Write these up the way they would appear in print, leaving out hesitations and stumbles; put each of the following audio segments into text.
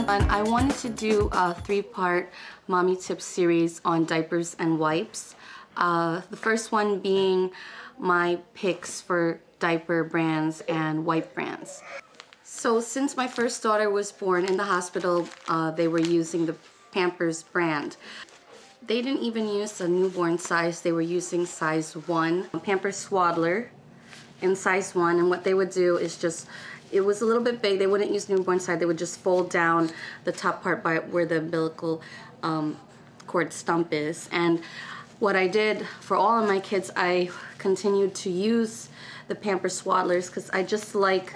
And I wanted to do a 3-part Mommy Tips series on diapers and wipes. The first one being my picks for diaper brands and wipe brands. So since my first daughter was born in the hospital, they were using the Pampers brand. They didn't even use a newborn size, they were using size 1. Pampers Swaddler in size 1, and what they would do is just, it was a little bit big, they wouldn't use newborn size, they would just fold down the top part by where the umbilical cord stump is. And what I did for all of my kids, I continued to use the Pampers Swaddlers because I just like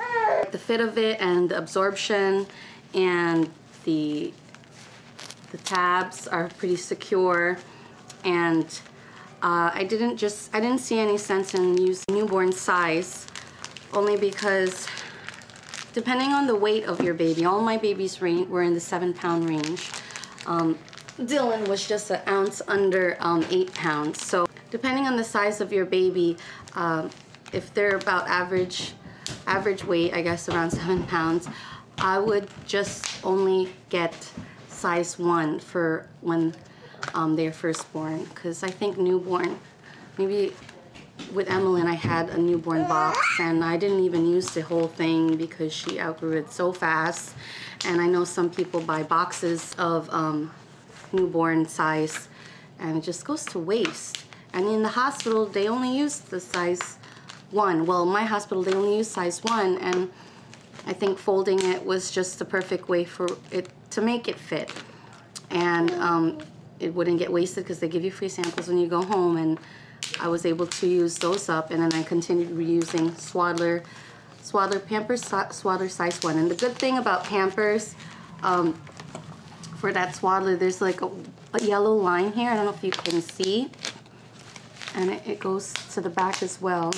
the fit of it and the absorption, and the tabs are pretty secure, and I didn't see any sense in using newborn size, only because depending on the weight of your baby, all my babies were in the 7-pound range. Dylan was just an ounce under 8 pounds. So depending on the size of your baby, if they're about average weight, I guess around 7 pounds, I would just only get size 1 for when they're first born, because I think newborn, maybe with Emmeline I had a newborn box and I didn't even use the whole thing because she outgrew it so fast. And I know some people buy boxes of newborn size and it just goes to waste. And in the hospital they only use the size 1. Well, my hospital they only use size 1, and I think folding it was just the perfect way for it to make it fit. And it wouldn't get wasted because they give you free samples when you go home, and I was able to use those up, and then I continued reusing Swaddler Pampers Swaddler size 1. And the good thing about Pampers, for that Swaddler, there's like a yellow line here. I don't know if you can see, and it goes to the back as well.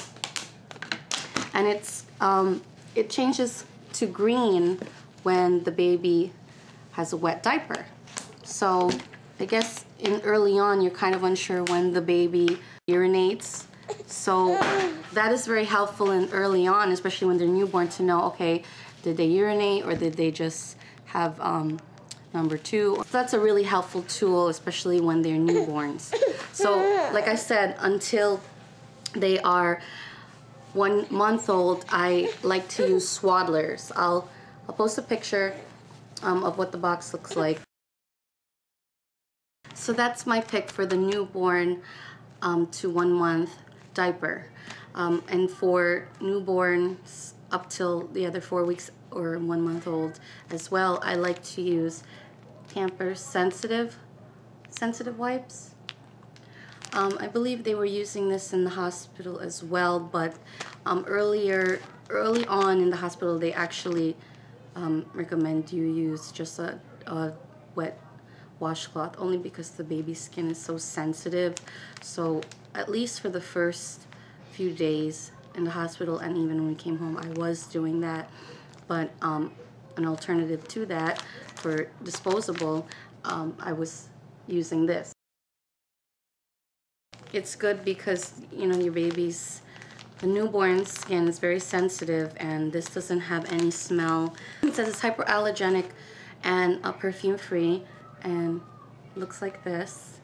And it changes to green when the baby has a wet diaper. So I guess early on you're kind of unsure when the baby urinates. So that is very helpful in early on, especially when they're newborn, to know, okay, did they urinate or did they just have number 2? So that's a really helpful tool, especially when they're newborns. So like I said, until they are 1 month old, I like to use Swaddlers. I'll post a picture of what the box looks like. So that's my pick for the newborn to 1 month diaper. And for newborns up till the other 4 weeks or 1 month old as well, I like to use Pampers sensitive wipes. I believe they were using this in the hospital as well, but early on in the hospital they actually recommend you use just a wet washcloth, only because the baby's skin is so sensitive. So at least for the first few days in the hospital, and even when we came home, I was doing that. But an alternative to that, for disposable, I was using this. It's good because, you know, your baby's, the newborn skin is very sensitive, and this doesn't have any smell. It says it's hypoallergenic and perfume free, and looks like this.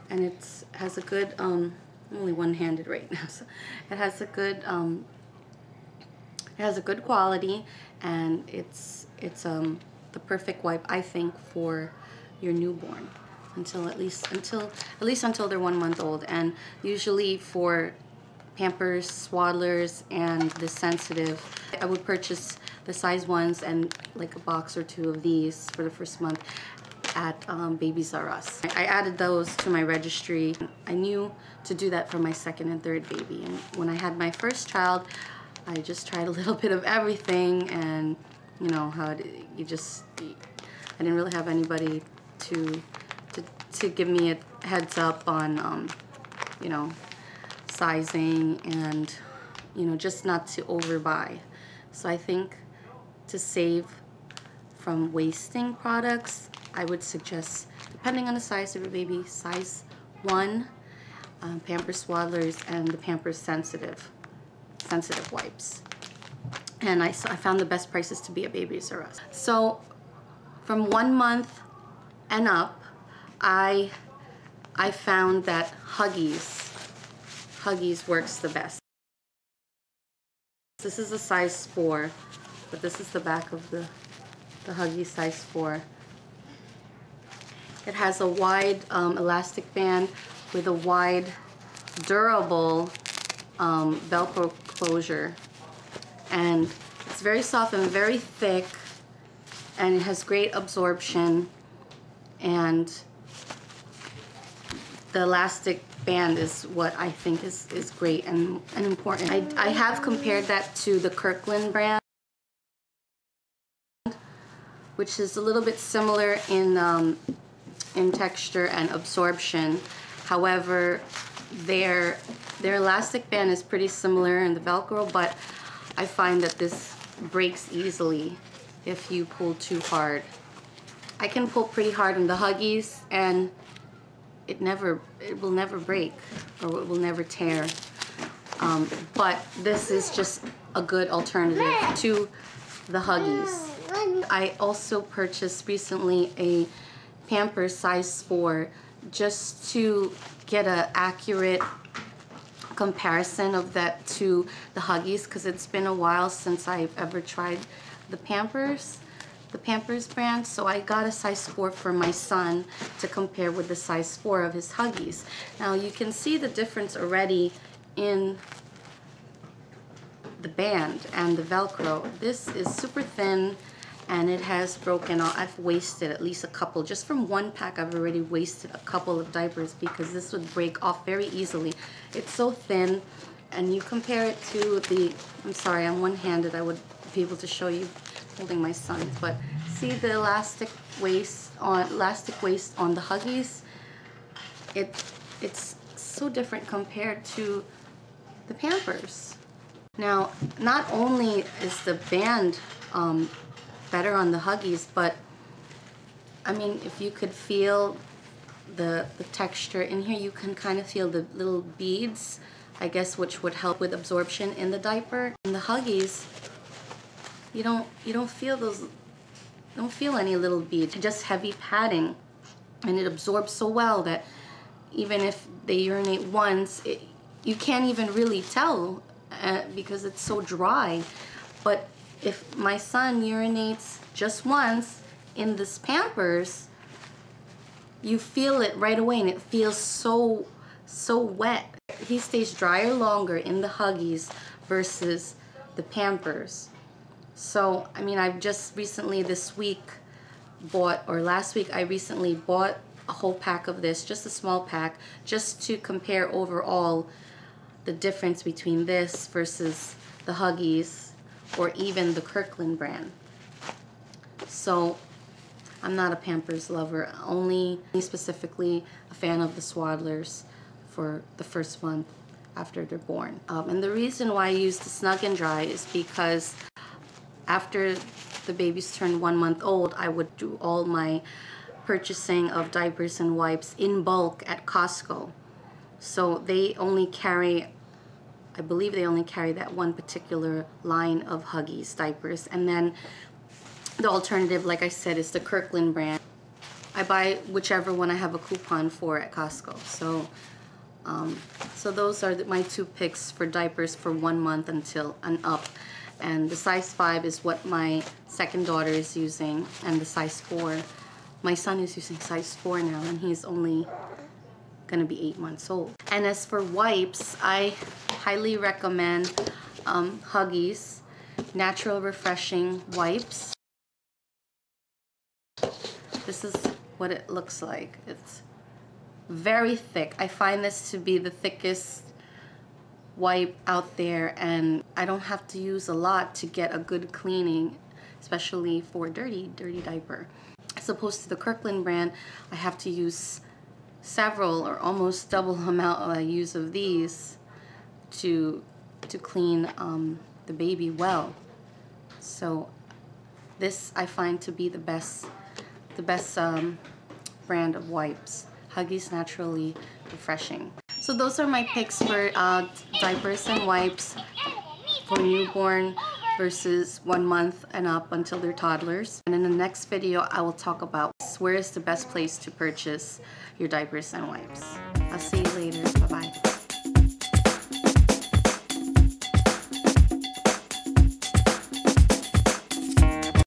And it has a good, I'm only one-handed right now, so it has a good quality, and it's the perfect wipe, I think, for your newborn until at least until they're 1 month old. And usually for Pampers Swaddlers and the sensitive, I would purchase the size 1s and like a box or 2 of these for the first month at Babies R Us. I added those to my registry. I knew to do that for my 2nd and 3rd baby, and when I had my first child, I just tried a little bit of everything, and you know how I didn't really have anybody to give me a heads up on you know, sizing, and you know, just not to overbuy. So I think to save from wasting products, I would suggest, depending on the size of your baby, size 1 Pampers Swaddlers and the Pampers sensitive wipes. And I found the best prices to be at Babies R Us. So from 1 month and up, I found that Huggies works the best. This is a size 4, but this is the back of the Huggies size 4. It has a wide elastic band with a wide, durable Velcro closure. And it's very soft and very thick, and it has great absorption, and the elastic band is what I think is great and important. I have compared that to the Kirkland brand, which is a little bit similar in texture and absorption. However, their elastic band is pretty similar in the Velcro, but I find that this breaks easily if you pull too hard. I can pull pretty hard on the Huggies and it will never break, or it will never tear. But this is just a good alternative to the Huggies. I also purchased recently a Pampers size 4 just to get an accurate comparison of that to the Huggies, because it's been a while since I've ever tried the Pampers brand. So I got a size 4 for my son to compare with the size 4 of his Huggies. Now you can see the difference already in the band and the Velcro. This is super thin and it has broken off. I've wasted at least a couple. Just from one pack, I've already wasted a couple of diapers because this would break off very easily. It's so thin, and you compare it to the, I'm sorry, I'm one-handed. I would be able to show you holding my son, but see the elastic waist on the Huggies? It's so different compared to the Pampers. Now, not only is the band better on the Huggies, but I mean, if you could feel the texture in here, you can kind of feel the little beads, I guess, which would help with absorption in the diaper. In the Huggies, you don't feel those, don't feel any little beads, just heavy padding, and it absorbs so well that even if they urinate once, you can't even really tell because it's so dry. But if my son urinates just once in this Pampers, you feel it right away, and it feels so wet. He stays drier longer in the Huggies versus the Pampers. So, I mean, I've just recently this week bought, or last week I recently bought a whole pack of this, just a small pack, just to compare overall the difference between this versus the Huggies or even the Kirkland brand. So I'm not a Pampers lover, only specifically a fan of the Swaddlers for the first month after they're born. And the reason why I use the Snug and Dry is because after the babies turned 1 month old, I would do all my purchasing of diapers and wipes in bulk at Costco. So they only carry, I believe they only carry that one particular line of Huggies diapers. And then the alternative, like I said, is the Kirkland brand. I buy whichever one I have a coupon for at Costco. So so those are my two picks for diapers for 1 month until and up. And the size 5 is what my second daughter is using, and the size 4, my son is using size 4 now, and he's only gonna be 8 months old. And as for wipes, I highly recommend Huggies Natural Refreshing Wipes. This is what it looks like. It's very thick. I find this to be the thickest wipe out there, and I don't have to use a lot to get a good cleaning, especially for dirty diaper. As opposed to the Kirkland brand, I have to use several or almost double the amount I use of these to clean the baby well. So this I find to be the best brand of wipes. Huggies Naturally Refreshing. So those are my picks for diapers and wipes for newborn versus 1 month and up until they're toddlers. And in the next video, I will talk about where is the best place to purchase your diapers and wipes. I'll see you later. Bye-bye.